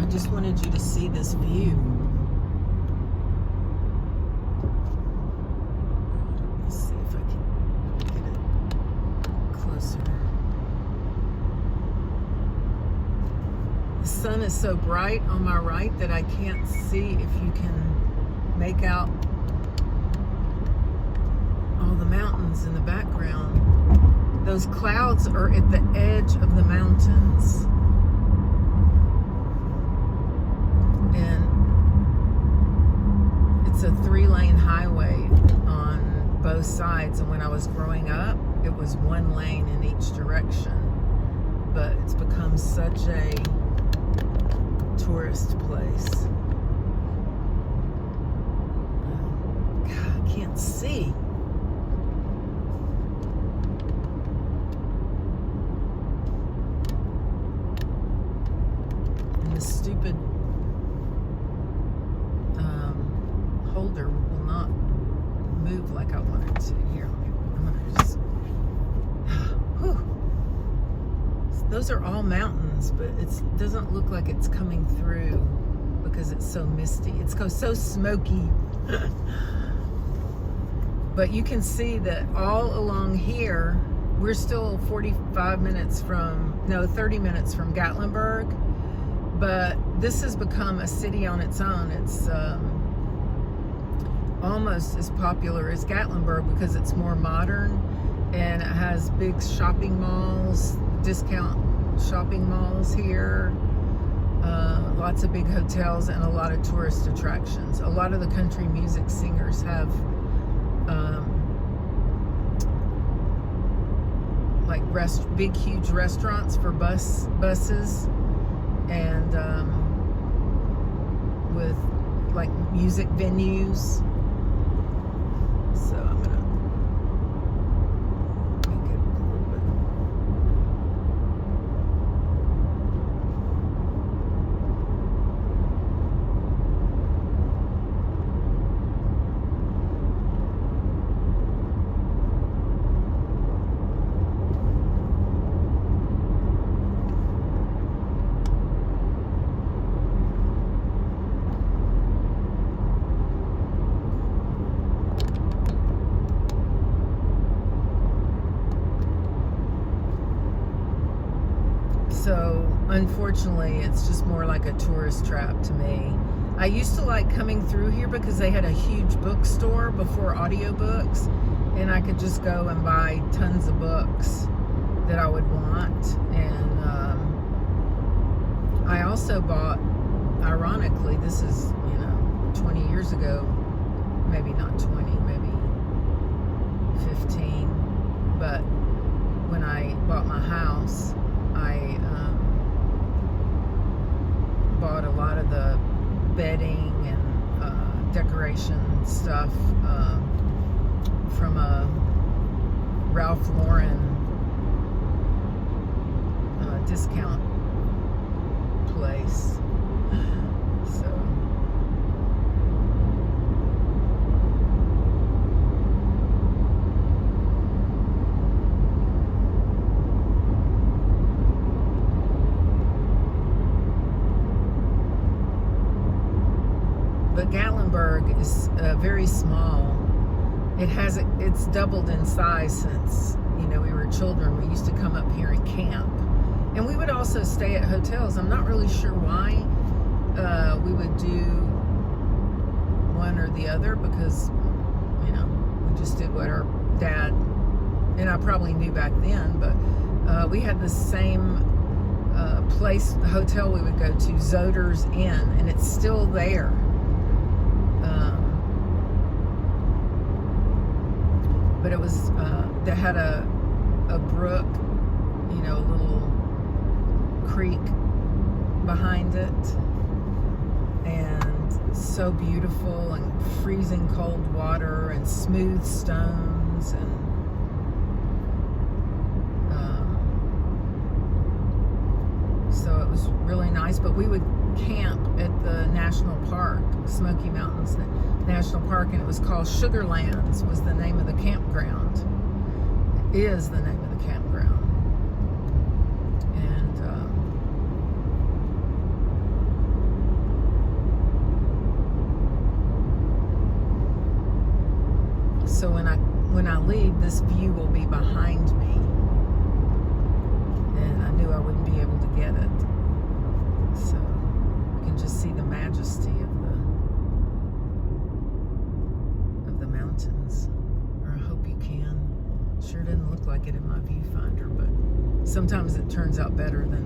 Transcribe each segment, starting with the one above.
I just wanted you to see this view. Let's see if I can get it closer. The sun is so bright on my right that I can't see if you can make out all the mountains in the background. Those clouds are at the edge of the mountains. And it's a 3-lane highway on both sides. And when I was growing up, it was 1 lane in each direction. But it's become such a tourist place. God, I can't see. And the stupid holder will not move like I want it to. Here, I'm gonna just. Whew. Those are all mountains, but it doesn't look like it's coming through because it's so misty. It's so smoky. But you can see that all along here, we're still 30 minutes from Gatlinburg, but this has become a city on its own. It's almost as popular as Gatlinburg because it's more modern and it has big shopping malls, discount shopping malls here, lots of big hotels, and a lot of tourist attractions. A lot of the country music singers have like big huge restaurants for buses and with like music venues. So I'm gonna make it a little bit. So unfortunately, it's just more like a tourist trap to me. I used to like coming through here because they had a huge bookstore before audiobooks, and I could just go and buy tons of books that I would want. And I also bought, ironically, this is 20 years ago, maybe not 20, maybe 15, but when I bought my house, I bought a lot of the bedding and decoration stuff from a Ralph Lauren discount place. So but Gatlinburg is very small. It's doubled in size since we were children. We used to come up here and camp, and we would also stay at hotels. I'm not really sure why we would do one or the other, because we just did what our dad, and I probably knew back then, but we had the same the hotel we would go to, Zoder's Inn, and it's still there. But it was that had a brook, a little creek behind it, and so beautiful, and freezing cold water and smooth stones, and so it was really nice. But we would camp at the national park, Smoky Mountains National Park, and it was called Sugarlands, was the name of the campground. It is the name of the campground. And this view will be behind me. And I knew I wouldn't be able to get it. So you can just see the majesty of the mountains. Or I hope you can. Sure didn't look like it in my viewfinder, but sometimes it turns out better than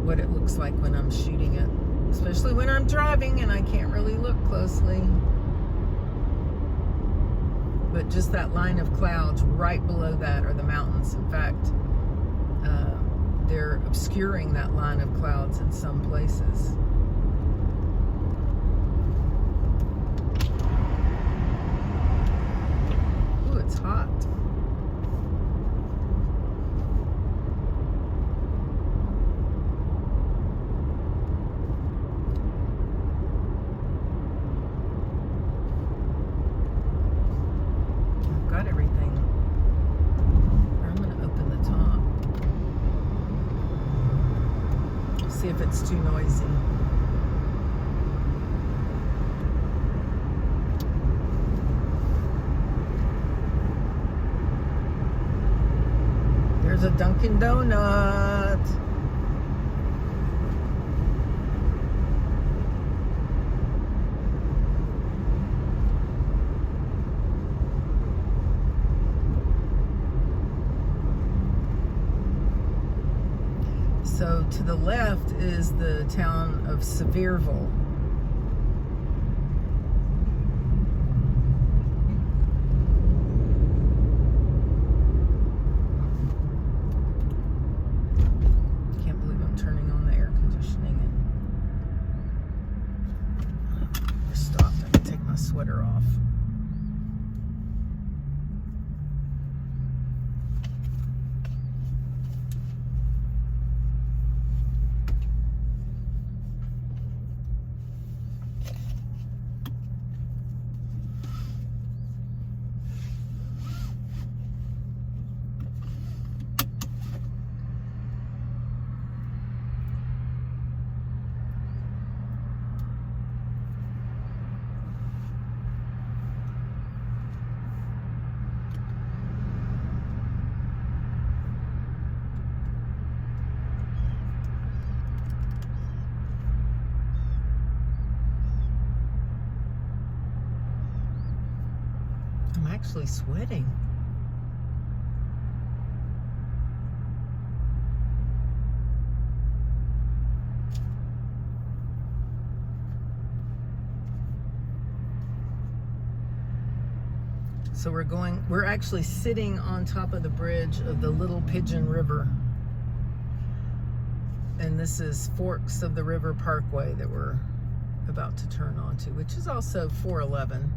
what it looks like when I'm shooting it. Especially when I'm driving and I can't really look closely. But just that line of clouds right below that are the mountains. In fact, they're obscuring that line of clouds in some places. Ooh, it's hot. Got everything. I'm going to open the top. See if it's too noisy. There's a Dunkin' Donut. So to the left is the town of Sevierville. Can't believe I'm turning on the air conditioning and just stopped. I can take my sweater off. I'm actually sweating. So we're actually sitting on top of the bridge of the Little Pigeon River. And this is Forks of the River Parkway that we're about to turn onto, which is also 411.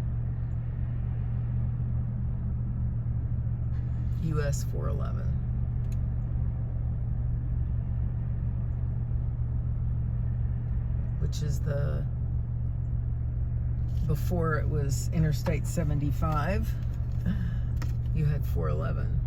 US 411. Which is before it was Interstate 75, you had 411.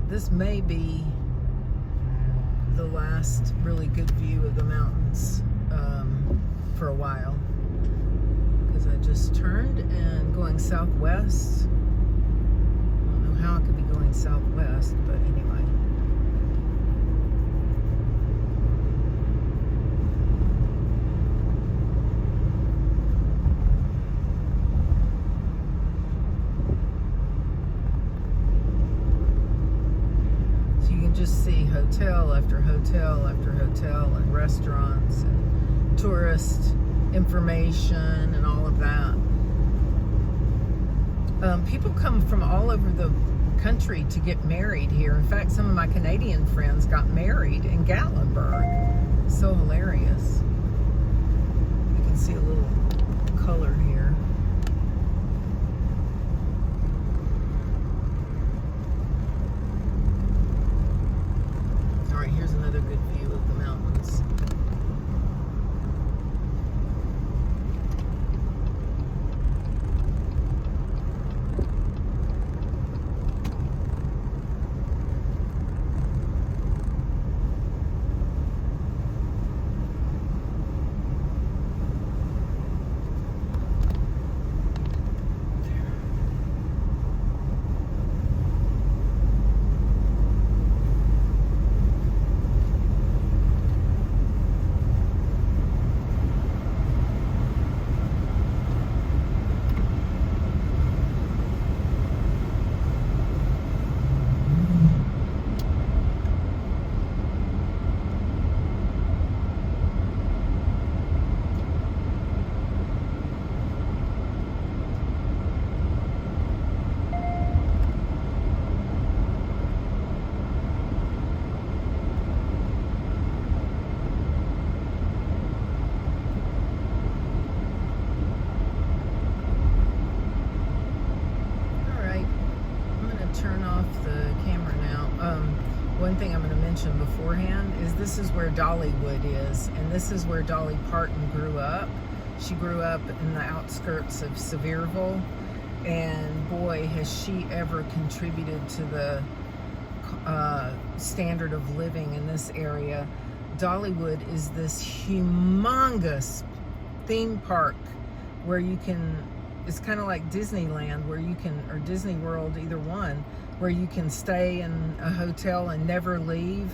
This may be the last really good view of the mountains for a while, because as I just turned and going southwest. I don't know how I could be going southwest, but anyway. Just see hotel after hotel after hotel and restaurants and tourist information and all of that. People come from all over the country to get married here. In fact, some of my Canadian friends got married in Gatlinburg. So hilarious. You can see a little color here. Here's another good view of the mountains. Turn off the camera now. One thing I'm going to mention beforehand is this is where Dollywood is, and this is where Dolly Parton grew up. She grew up in the outskirts of Sevierville, and boy, has she ever contributed to the standard of living in this area. Dollywood is this humongous theme park where you can, it's kind of like Disneyland, where you can, or Disney World, either one, where you can stay in a hotel and never leave.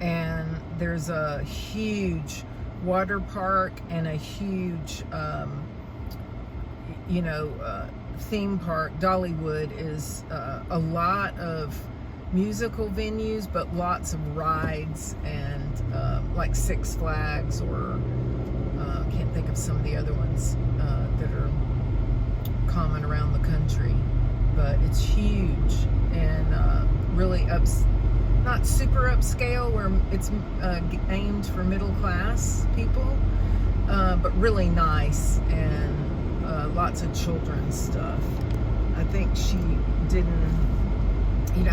And there's a huge water park and a huge, theme park. Dollywood is a lot of musical venues, but lots of rides and like Six Flags, or can't think of some of the other ones that are common around the country, but it's huge and really not super upscale, where it's aimed for middle class people, but really nice, and lots of children's stuff. I think she didn't,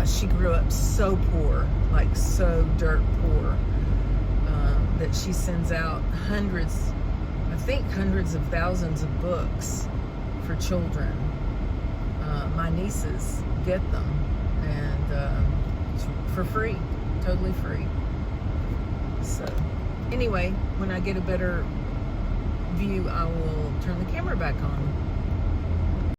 she grew up so poor, like so dirt poor, that she sends out hundreds of thousands of books for children. My nieces get them, and for free, totally free. So anyway, when I get a better view, I will turn the camera back on.